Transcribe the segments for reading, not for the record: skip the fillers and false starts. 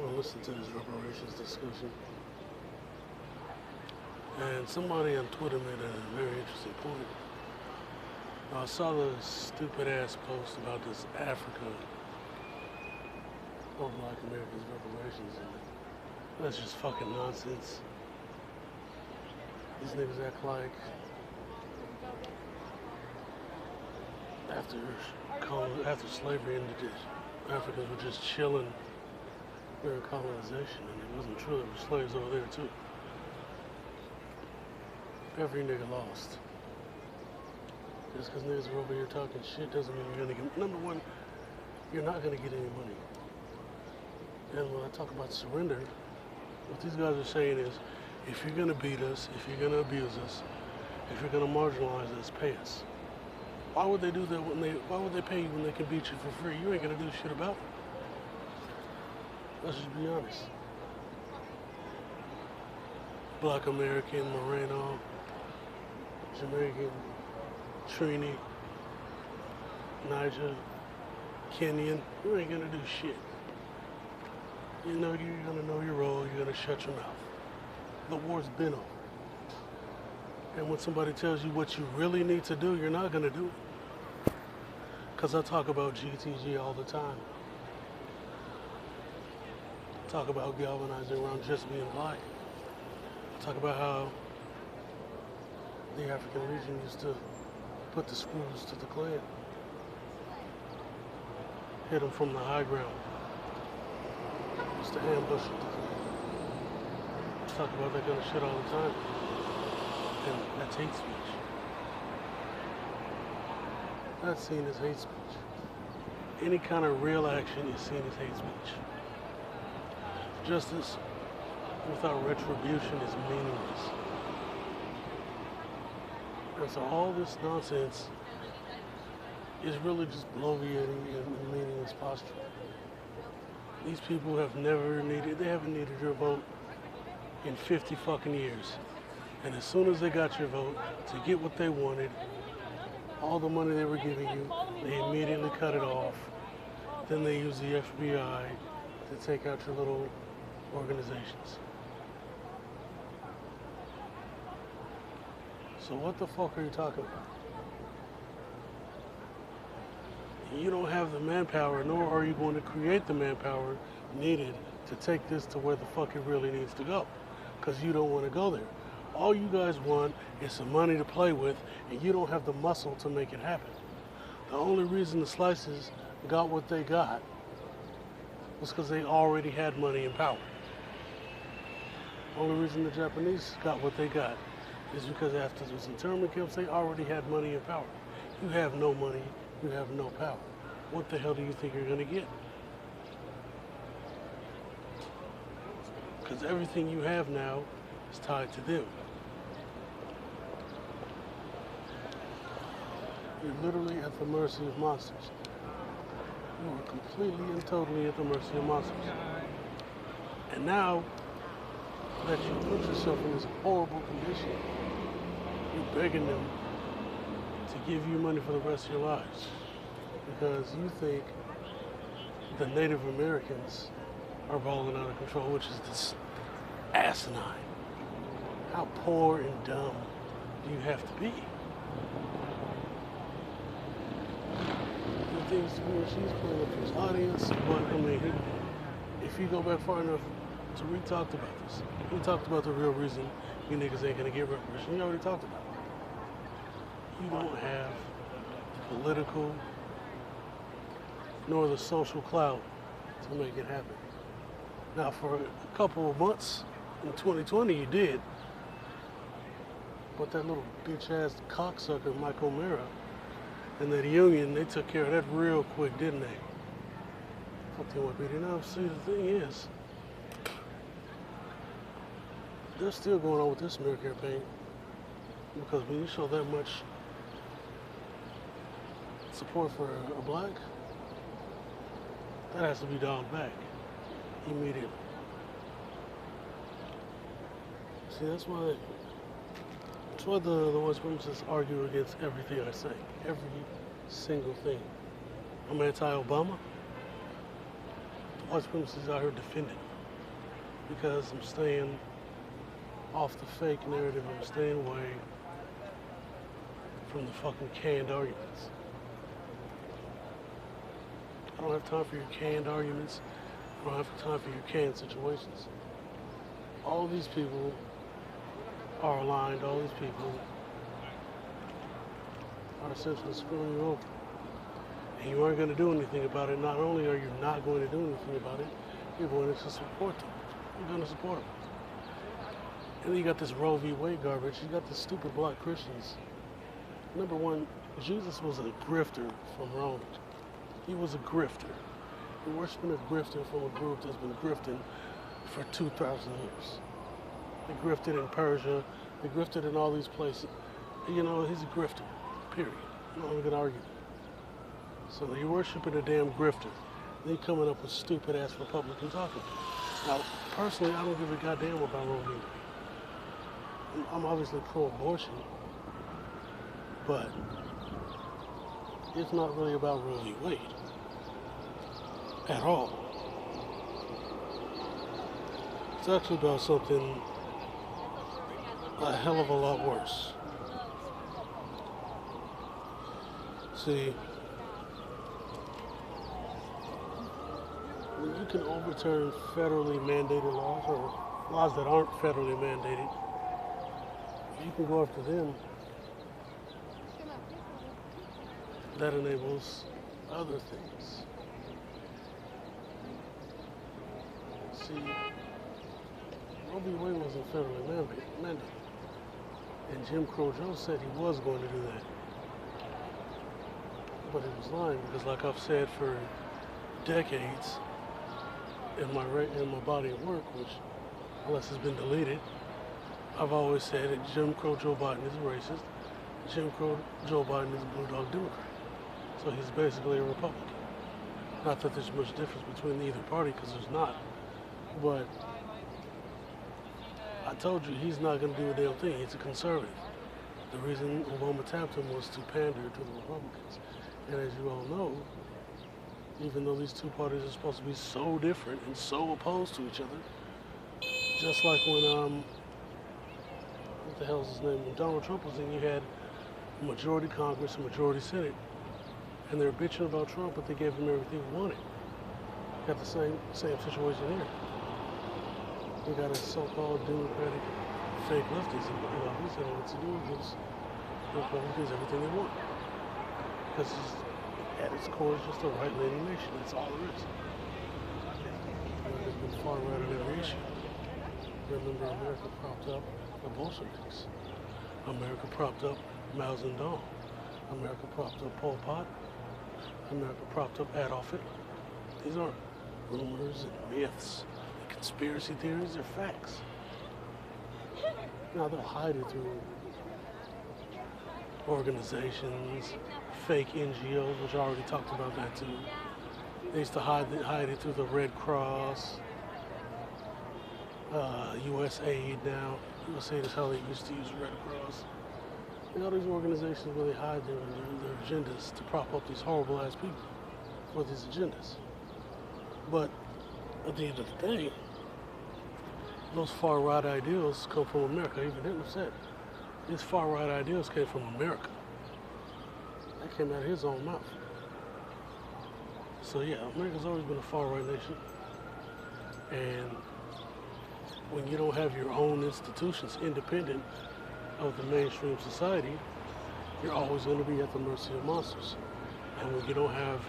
Well, listen to this reparations discussion. And somebody on Twitter made a very interesting point. I saw the stupid ass post about this Africa or Black Americans reparations, and that's just fucking nonsense. These niggas act like after after slavery ended, Africans were just chilling during colonization, and it wasn't true. There were slaves over there too. Every nigga lost. Just because niggas are over here talking shit doesn't mean you're gonna get. Number one, you're not gonna get any money. And when I talk about surrender, what these guys are saying is, if you're gonna beat us, if you're gonna abuse us, if you're gonna marginalize us, pay us. Why would they do that why would they pay you when they can beat you for free? You ain't gonna do shit about it. Let's just be honest. Black American, Moreno, Jamaican, Trini, Niger, Kenyan, you ain't gonna do shit. You know, you're gonna know your role, you're gonna shut your mouth. The war's been over. And when somebody tells you what you really need to do, you're not gonna do it. Because I talk about GTG all the time. I talk about galvanizing around just being black. I talk about how the African region used to put the screws to the Klan. Hit them from the high ground. Used to ambush them. I talk about that kind of shit all the time. And that's hate speech. That's seen as hate speech. Any kind of real action is seen as hate speech. Justice without retribution is meaningless. And so all this nonsense is really just bloviating and meaningless posture. These people have they haven't needed your vote in 50 fucking years. And as soon as they got your vote to get what they wanted, all the money they were giving you, they immediately cut it off. Then they use the FBI to take out your little organizations. So what the fuck are you talking about? You don't have the manpower, nor are you going to create the manpower needed to take this to where the fuck it really needs to go. Because you don't want to go there. All you guys want is some money to play with, and you don't have the muscle to make it happen. The only reason the Slices got what they got was because they already had money and power. The only reason the Japanese got what they got is because after those internment camps, they already had money and power. You have no money, you have no power. What the hell do you think you're gonna get? Because everything you have now is tied to them. You're literally at the mercy of monsters. You are completely and totally at the mercy of monsters. And now that you put yourself in this horrible condition, you're begging them to give you money for the rest of your lives because you think the Native Americans are balling out of control, which is this asinine. How poor and dumb do you have to be? The things she's playing up his audience, but I mean, if you go back far enough, we talked about this. We talked about the real reason you niggas ain't gonna get reparations. You already talked about it. You don't have the political nor the social clout to make it happen. Now, for a couple of months in 2020, you did. But that little bitch-ass cocksucker, Mike O'Mara, and that union, they took care of that real quick, didn't they? Fuck they want to be there now. See, the thing is, they're still going on with this smear campaign because when you show that much support for a black, that has to be dialed back immediately. See, that's why the white supremacists argue against everything I say, every single thing. I'm anti-Obama. white supremacists out here defending because I'm staying off the fake narrative. I'm staying away from the fucking canned arguments. I don't have time for your canned arguments. I don't have time for your canned situations. All these people are aligned. All these people are essentially screwing you over. And you aren't going to do anything about it. Not only are you not going to do anything about it, you're going to support them. You're going to support them. And then you got this Roe v. Wade garbage. You got the stupid black Christians. Number one, Jesus was a grifter from Rome. He was a grifter. You're worshiping a grifter from a group that's been grifting for 2,000 years. They grifted in Persia. They grifted in all these places. You know, he's a grifter, period. I'm not even going to argue. So you're worshiping a damn grifter. Then coming up with stupid-ass Republican talking. Now, personally, I don't give a goddamn about Roe v. Wade. I'm obviously pro-abortion, but it's not really about Roe v. Wade at all. It's actually about something a hell of a lot worse. See, you can overturn federally mandated laws or laws that aren't federally mandated. You can go after them. That enables other things. See, Roe v. Wade wasn't federally mandated. And Jim Crow Joe said he was going to do that. But he was lying because, like I've said for decades, in my body of work, which, unless it's been deleted, I've always said that Jim Crow Joe Biden is a racist. Jim Crow Joe Biden is a blue dog Democrat. So he's basically a Republican. Not that there's much difference between either party, because there's not. But I told you he's not going to do a damn thing. He's a conservative. The reason Obama tapped him was to pander to the Republicans. And as you all know, even though these two parties are supposed to be so different and so opposed to each other, just like when, what the hell's his name? When Donald Trump was in, you had a majority Congress and majority Senate, and they're bitching about Trump, but they gave him everything he wanted. Got the same situation here. We got a so-called Democratic fake lefties in office, and all it's to do is Republicans everything they want. Because at its core, it's just a right-leaning nation. That's all there is. There's been far right on every issue. Remember, America propped up the Bolsheviks. America propped up Mao Zedong. America propped up Pol Pot. America propped up Adolf Hitler. These aren't rumors and myths and conspiracy theories. They're facts. Now, they'll hide it through organizations, fake NGOs, which I already talked about that too. They used to hide it through the Red Cross, USAID now. USAID is how they used to use Red Cross. And all these organizations where they hide their agendas to prop up these horrible ass people for these agendas. But at the end of the day, those far right ideals come from America. Even Hitler said these far right ideals came from America. That came out of his own mouth. So yeah, America's always been a far right nation. And when you don't have your own institutions independent of the mainstream society, you're always going to be at the mercy of monsters. And when you don't have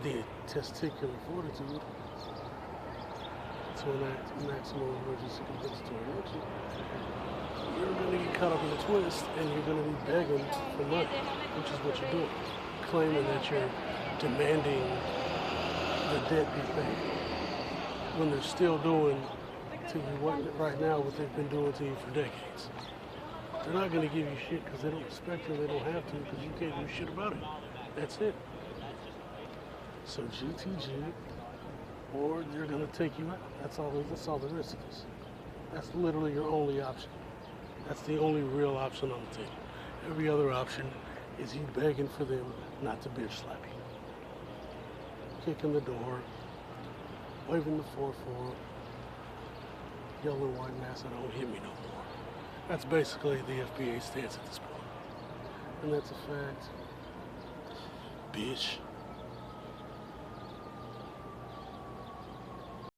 the testicular fortitude to enact maximum emergency compensatory action, you're going to get caught up in the twist, and you're going to be begging for money, which is what you're doing, claiming that you're demanding the debt be paid, when they're still doing to you right now what they've been doing to you for decades. They're not going to give you shit because they don't respect you, they don't have to, because you can't do shit about it. That's it. So GTG, or they're going to take you out. That's all there is to this. That's literally your only option. That's the only real option on the table. Every other option is you begging for them not to bitch slap you. Kicking the door, waving the 4-4, yellow and white massa, don't hit me no more. That's basically the FBA stance at this point. And that's a fact. Bitch.